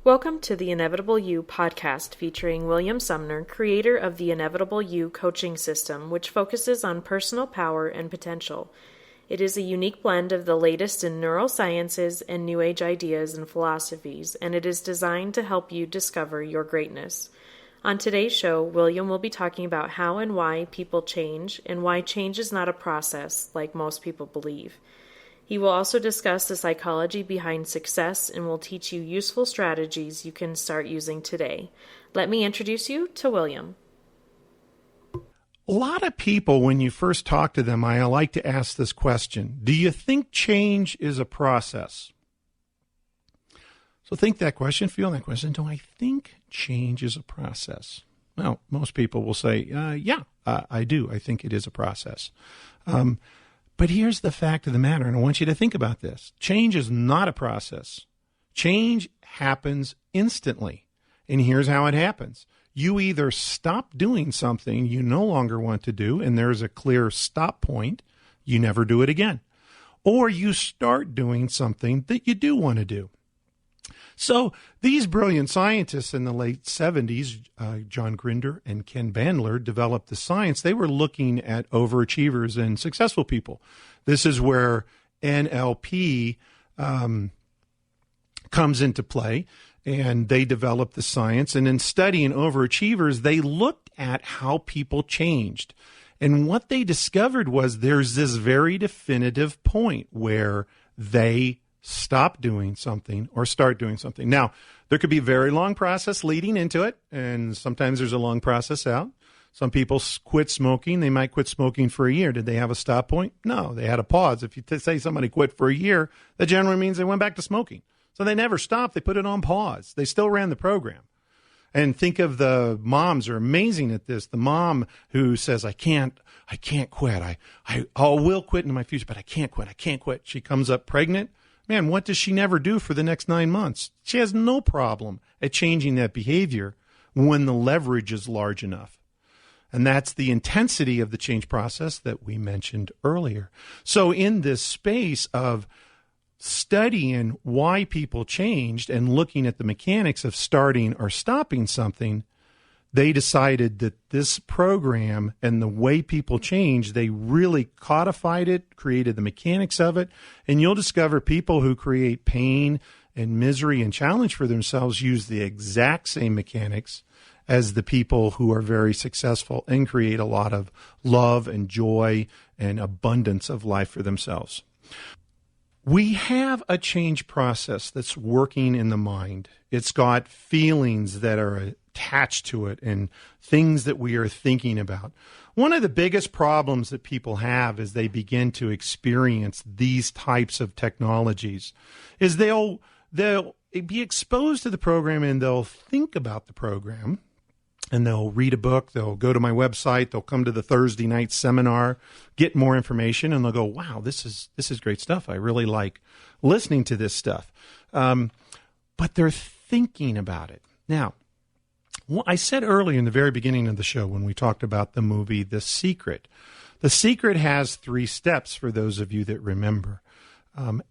Welcome to the Inevitable You podcast featuring William Sumner, creator of the Inevitable You coaching system, which focuses on personal power and potential. It is a unique blend of the latest in neurosciences and New Age ideas and philosophies, and it is designed to help you discover your greatness. On today's show, William will be talking about how and why people change, and why change is not a process like most people believe. He will also discuss the psychology behind success and will teach you useful strategies you can start using today. Let me introduce you to William. A lot of people, when you first talk to them, I like to ask this question: do you think change is a process? So think that question, feel that question. Do I think change is a process? Well, most people will say, I do. I think it is a process. But here's the fact of the matter, and I want you to think about this. Change is not a process. Change happens instantly. And here's how it happens. You either stop doing something you no longer want to do, and there's a clear stop point, you never do it again. Or you start doing something that you do want to do. So these brilliant scientists in the late 70s, John Grinder and Ken Bandler, developed the science. They were looking at overachievers and successful people. This is where NLP comes into play, and they developed the science. And in studying overachievers, they looked at how people changed. And what they discovered was there's this very definitive point where they stop doing something or start doing something. Now, there could be a very long process leading into it, and sometimes there's a long process out. Some people quit smoking. They might quit smoking for a year. Did they have a stop point? No, they had a pause. If you say somebody quit for a year, that generally means they went back to smoking. So they never stopped. They put it on pause. They still ran the program. And think of the moms are amazing at this. The mom who says, I can't quit. I will quit in my future, but I can't quit. She comes up pregnant. Man, what does she never do for the next 9 months? She has no problem at changing that behavior when the leverage is large enough. And that's the intensity of the change process that we mentioned earlier. So in this space of studying why people changed and looking at the mechanics of starting or stopping something, they decided that this program and the way people change, they really codified it, created the mechanics of it, and you'll discover people who create pain and misery and challenge for themselves use the exact same mechanics as the people who are very successful and create a lot of love and joy and abundance of life for themselves. We have a change process that's working in the mind. It's got feelings that are attached to it and things that we are thinking about. One of the biggest problems that people have as they begin to experience these types of technologies is they'll be exposed to the program and they'll think about the program. And they'll read a book, they'll go to my website, they'll come to the Thursday night seminar, get more information, and they'll go, wow, this is great stuff. I really like listening to this stuff. But they're thinking about it. Now, I said earlier in the very beginning of the show when we talked about the movie The Secret. The Secret has 3 steps for those of you that remember.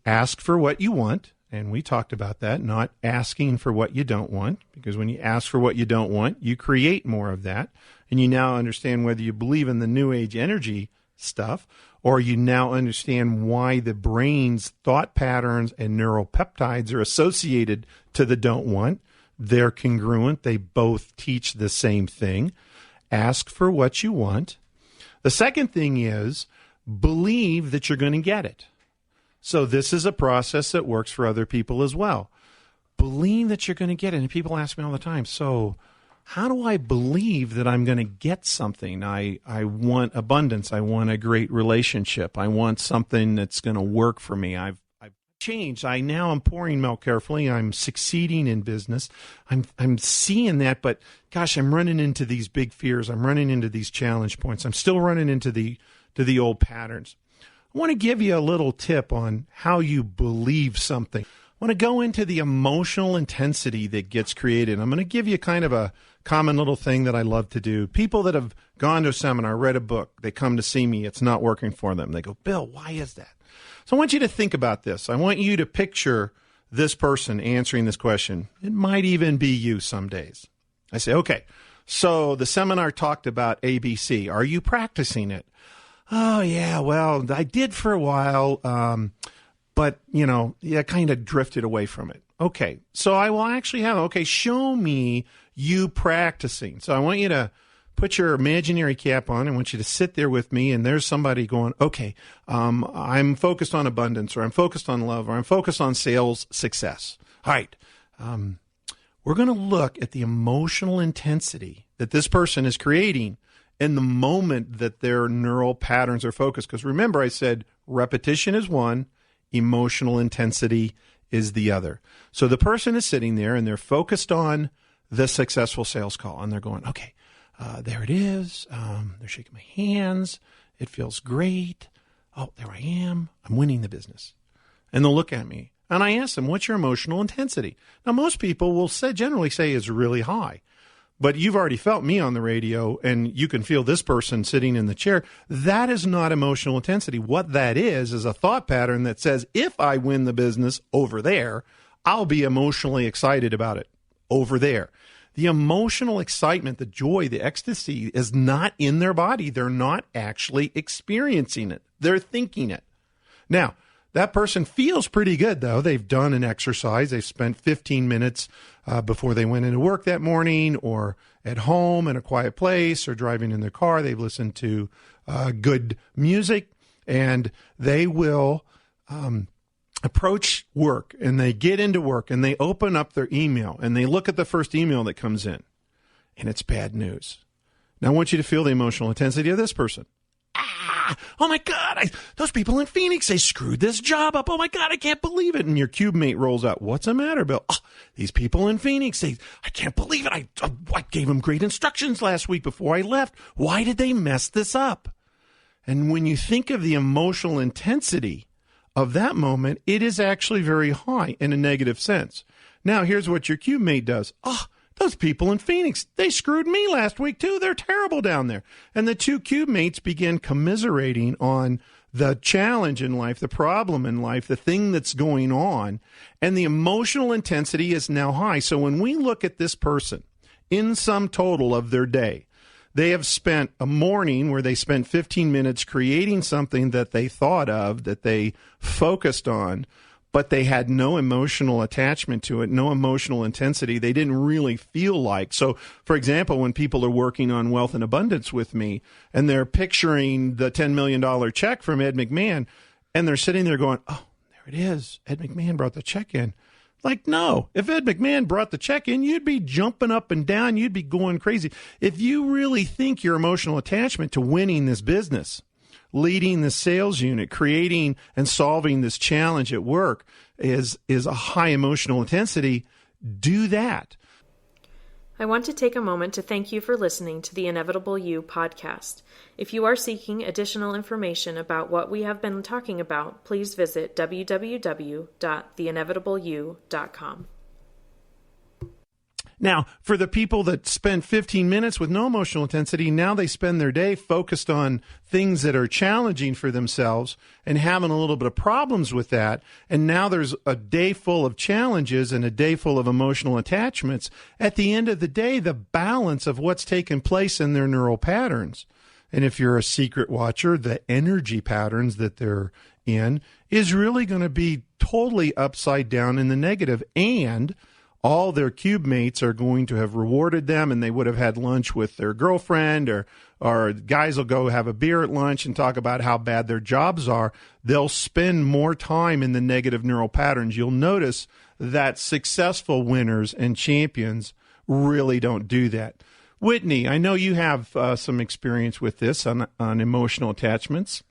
Ask for what you want. And we talked about that, not asking for what you don't want, because when you ask for what you don't want, you create more of that. And you now understand whether you believe in the New Age energy stuff, or you now understand why the brain's thought patterns and neural peptides are associated to the don't want. They're congruent. They both teach the same thing. Ask for what you want. The second thing is believe that you're going to get it. So this is a process that works for other people as well. Believe that you're going to get it. And people ask me all the time, so how do I believe that I'm going to get something? I want abundance. I want a great relationship. I want something that's going to work for me. I've changed. Now I'm pouring milk carefully. I'm succeeding in business. I'm seeing that, but gosh, I'm running into these big fears. I'm running into these challenge points. I'm still running into the old patterns. I want to give you a little tip on how you believe something. I want to go into the emotional intensity that gets created. I'm going to give you kind of a common little thing that I love to do. People that have gone to a seminar, read a book, they come to see me, it's not working for them. They go, Bill, why is that? So I want you to think about this. I want you to picture this person answering this question. It might even be you some days. I say, okay, so the seminar talked about ABC. Are you practicing it? Oh, yeah, well, I did for a while, but, I kind of drifted away from it. Okay, so I will actually show me you practicing. So I want you to put your imaginary cap on. I want you to sit there with me, and there's somebody going, okay, I'm focused on abundance, or I'm focused on love, or I'm focused on sales success. All right, we're going to look at the emotional intensity that this person is creating in the moment that their neural patterns are focused. Because remember, I said repetition is one, emotional intensity is the other. So the person is sitting there, and they're focused on the successful sales call, and they're going, okay, there it is. They're shaking my hands. It feels great. Oh, there I am. I'm winning the business. And they'll look at me, and I ask them, what's your emotional intensity? Now, most people will generally say it's really high, but you've already felt me on the radio, and you can feel this person sitting in the chair. That is not emotional intensity. What that is a thought pattern that says, if I win the business over there, I'll be emotionally excited about it over there. The emotional excitement, the joy, the ecstasy is not in their body. They're not actually experiencing it. They're thinking it. Now, that person feels pretty good, though. They've done an exercise. They've spent 15 minutes before they went into work that morning, or at home in a quiet place, or driving in their car. They've listened to good music, and they will approach work, and they get into work, and they open up their email, and they look at the first email that comes in, and it's bad news. Now, I want you to feel the emotional intensity of this person. Oh my God, those people in Phoenix, they screwed this job up. Oh my God, I can't believe it. And your cube mate rolls out, what's the matter, Bill? Oh, these people in Phoenix, I can't believe it. I gave them great instructions last week before I left. Why did they mess this up? And when you think of the emotional intensity of that moment, it is actually very high in a negative sense. Now, here's what your cube mate does. Oh, those people in Phoenix, they screwed me last week too. They're terrible down there. And the two cube mates begin commiserating on the challenge in life, the problem in life, the thing that's going on. And the emotional intensity is now high. So when we look at this person in sum total of their day, they have spent a morning where they spent 15 minutes creating something that they thought of, that they focused on, but they had no emotional attachment to it, no emotional intensity. They didn't really feel like. So, for example, when people are working on Wealth and Abundance with me, and they're picturing the $10 million check from Ed McMahon, and they're sitting there going, oh, there it is. Ed McMahon brought the check in. Like, no, if Ed McMahon brought the check in, you'd be jumping up and down. You'd be going crazy. If you really think your emotional attachment to winning this business, leading the sales unit, creating and solving this challenge at work is a high emotional intensity, do that. I want to take a moment to thank you for listening to the Inevitable You podcast. If you are seeking additional information about what we have been talking about, please visit www.theinevitableyou.com. Now, for the people that spend 15 minutes with no emotional intensity, now they spend their day focused on things that are challenging for themselves and having a little bit of problems with that. And now there's a day full of challenges and a day full of emotional attachments. At the end of the day, the balance of what's taken place in their neural patterns, and if you're a secret watcher, the energy patterns that they're in, is really going to be totally upside down in the negative. And all their cube mates are going to have rewarded them, and they would have had lunch with their girlfriend, or guys will go have a beer at lunch and talk about how bad their jobs are. They'll spend more time in the negative neural patterns. You'll notice that successful winners and champions really don't do that. Whitney, I know you have some experience with this on emotional attachments.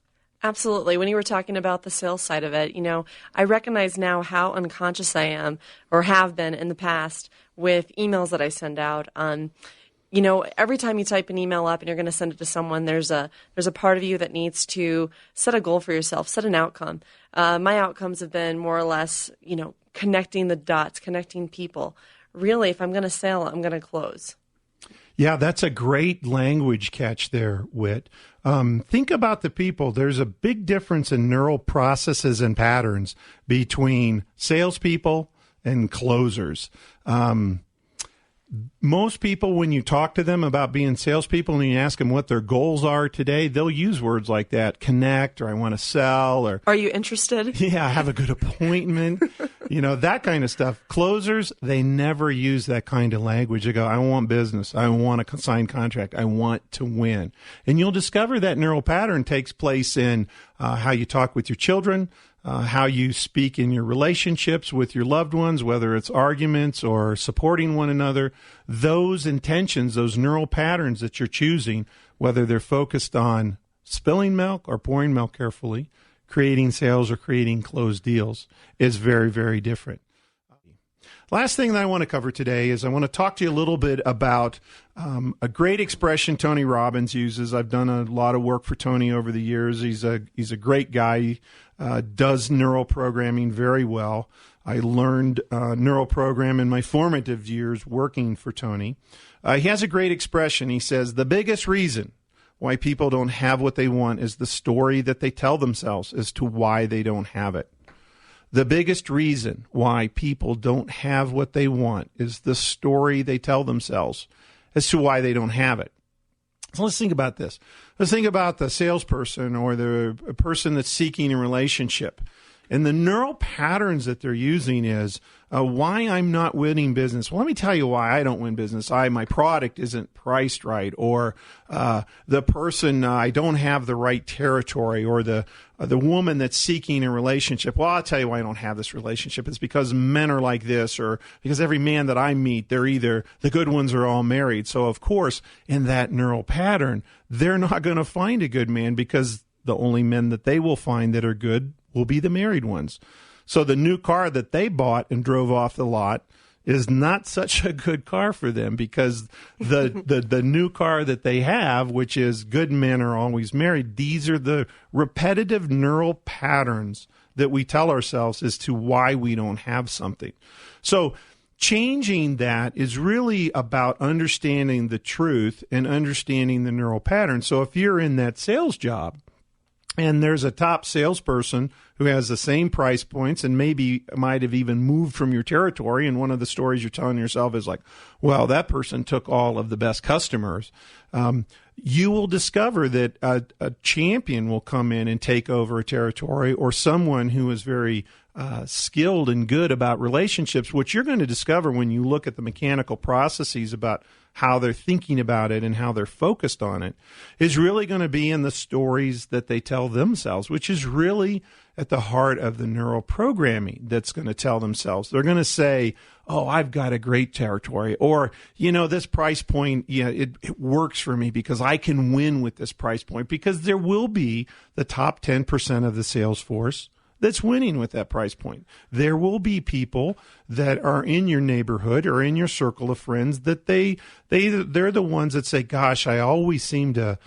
Absolutely. When you were talking about the sales side of it, I recognize now how unconscious I am, or have been in the past, with emails that I send out. Every time you type an email up and you're going to send it to someone, there's a part of you that needs to set a goal for yourself, set an outcome. My outcomes have been more or less, connecting the dots, connecting people. Really, if I'm going to sell, I'm going to close. Yeah, that's a great language catch there, Whit. Think about the people. There's a big difference in neural processes and patterns between salespeople and closers. Most people, when you talk to them about being salespeople and you ask them what their goals are today, they'll use words like that, connect, or I want to sell, or are you interested? Yeah, have a good appointment, that kind of stuff. Closers, they never use that kind of language. They go, I want business. I want a signed contract. I want to win. And you'll discover that neural pattern takes place in how you talk with your children, how you speak in your relationships with your loved ones, whether it's arguments or supporting one another. Those intentions, those neural patterns that you're choosing, whether they're focused on spilling milk or pouring milk carefully, creating sales or creating closed deals, is very, very different. Last thing that I want to cover today is I want to talk to you a little bit about a great expression Tony Robbins uses. I've done a lot of work for Tony over the years. He's a great guy. Does neural programming very well. I learned neural program in my formative years working for Tony. He has a great expression. He says, the biggest reason why people don't have what they want is the story that they tell themselves as to why they don't have it. The biggest reason why people don't have what they want is the story they tell themselves as to why they don't have it. So let's think about this. Let's think about the salesperson or the person that's seeking a relationship. And the neural patterns that they're using is why I'm not winning business. Well, let me tell you why I don't win business. My product isn't priced right, or the person, I don't have the right territory, or the woman that's seeking a relationship. Well, I'll tell you why I don't have this relationship. It's because men are like this, or because every man that I meet, they're either the good ones or all married. So, of course, in that neural pattern, they're not going to find a good man, because the only men that they will find that are good will be the married ones. So the new car that they bought and drove off the lot is not such a good car for them, because the new car that they have, which is good men are always married, these are the repetitive neural patterns that we tell ourselves as to why we don't have something. So changing that is really about understanding the truth and understanding the neural pattern. So if you're in that sales job, and there's a top salesperson who has the same price points and maybe might have even moved from your territory, and one of the stories you're telling yourself is like, well, that person took all of the best customers, you will discover that a champion will come in and take over a territory, or someone who is very skilled and good about relationships. What you're going to discover when you look at the mechanical processes about how they're thinking about it and how they're focused on it is really going to be in the stories that they tell themselves, which is really at the heart of the neural programming that's going to tell themselves. They're going to say, oh, I've got a great territory, or, this price point, it works for me because I can win with this price point, because there will be the top 10% of the sales force that's winning with that price point. There will be people that are in your neighborhood or in your circle of friends that they're the ones that say, gosh, I always seem to,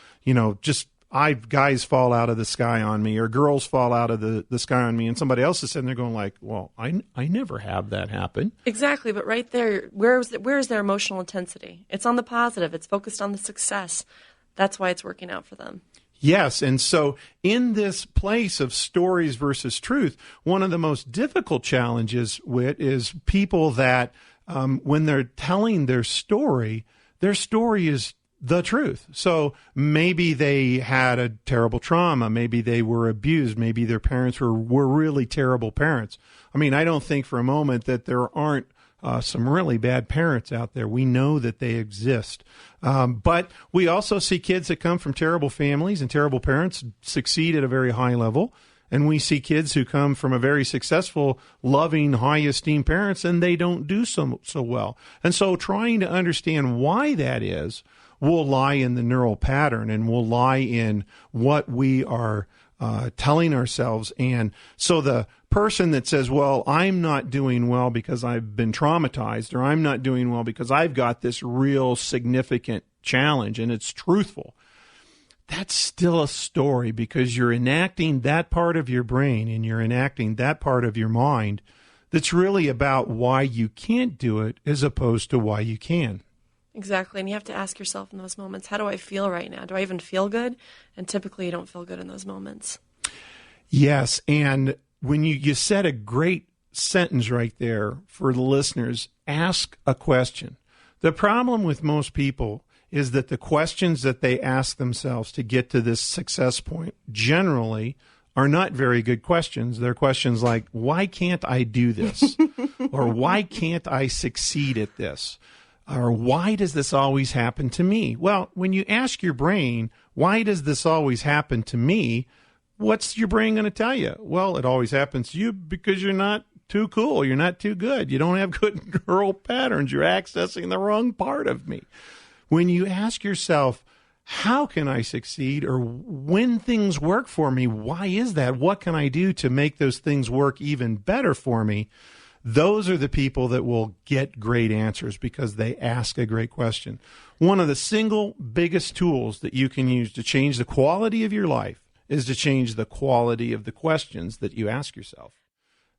guys fall out of the sky on me, or girls fall out of the sky on me, and somebody else is sitting there going like, well, I never have that happen. Exactly, but right there, where is their emotional intensity? It's on the positive. It's focused on the success. That's why it's working out for them. Yes, and so in this place of stories versus truth, one of the most difficult challenges, Whit, is people that when they're telling their story is the truth. So maybe they had a terrible trauma, maybe they were abused, maybe their parents were really terrible parents. I mean, I don't think for a moment that there aren't some really bad parents out there. We know that they exist. But we also see kids that come from terrible families and terrible parents succeed at a very high level. And we see kids who come from a very successful, loving, high-esteemed parents, and they don't do so well. And so trying to understand why that is will lie in the neural pattern and will lie in what we are telling ourselves. And so the person that says, well, I'm not doing well because I've been traumatized, or I'm not doing well because I've got this real significant challenge, and it's truthful, that's still a story, because you're enacting that part of your brain and you're enacting that part of your mind that's really about why you can't do it as opposed to why you can. Exactly. And you have to ask yourself in those moments, how do I feel right now? Do I even feel good? And typically you don't feel good in those moments. Yes. And when you said a great sentence right there for the listeners, ask a question. The problem with most people is that the questions that they ask themselves to get to this success point generally are not very good questions. They're questions like, why can't I do this? Or why can't I succeed at this? Or why does this always happen to me? Well, when you ask your brain, why does this always happen to me? What's your brain going to tell you? Well, it always happens to you because you're not too cool. You're not too good. You don't have good neural patterns. You're accessing the wrong part of me. When you ask yourself, how can I succeed? Or when things work for me, why is that? What can I do to make those things work even better for me? Those are the people that will get great answers because they ask a great question. One of the single biggest tools that you can use to change the quality of your life is to change the quality of the questions that you ask yourself.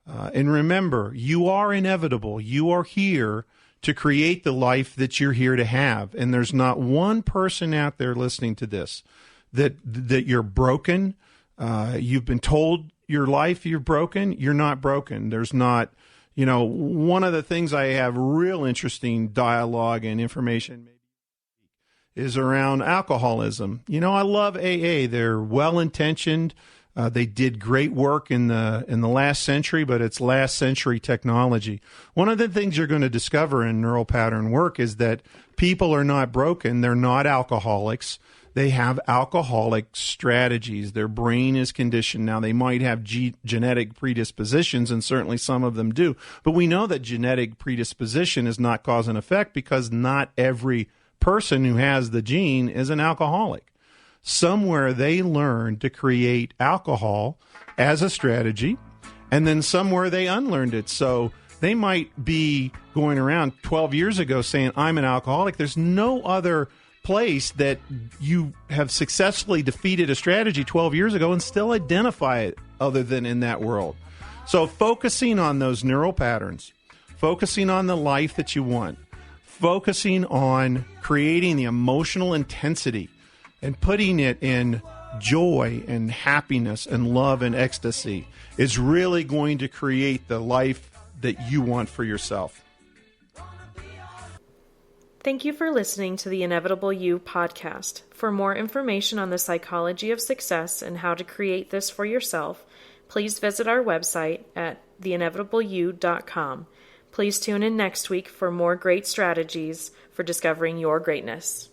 And remember, you are inevitable. You are here to create the life that you're here to have. And there's not one person out there listening to this that you're broken. You've been told your life you're broken. You're not broken. There's not, one of the things I have real interesting dialogue and information is around alcoholism. I love AA. They're well-intentioned. They did great work in the last century, but it's last century technology. One of the things you're going to discover in neural pattern work is that people are not broken. They're not alcoholics. They have alcoholic strategies. Their brain is conditioned. Now, they might have genetic predispositions, and certainly some of them do. But we know that genetic predisposition is not cause and effect because not every person who has the gene is an alcoholic. Somewhere they learned to create alcohol as a strategy, and then somewhere they unlearned it. So they might be going around 12 years ago saying, I'm an alcoholic. There's no other place that you have successfully defeated a strategy 12 years ago and still identify it other than in that world. So focusing on those neural patterns, focusing on the life that you want, focusing on creating the emotional intensity and putting it in joy and happiness and love and ecstasy is really going to create the life that you want for yourself. Thank you for listening to the Inevitable You podcast. For more information on the psychology of success and how to create this for yourself, please visit our website at theinevitableyou.com. Please tune in next week for more great strategies for discovering your greatness.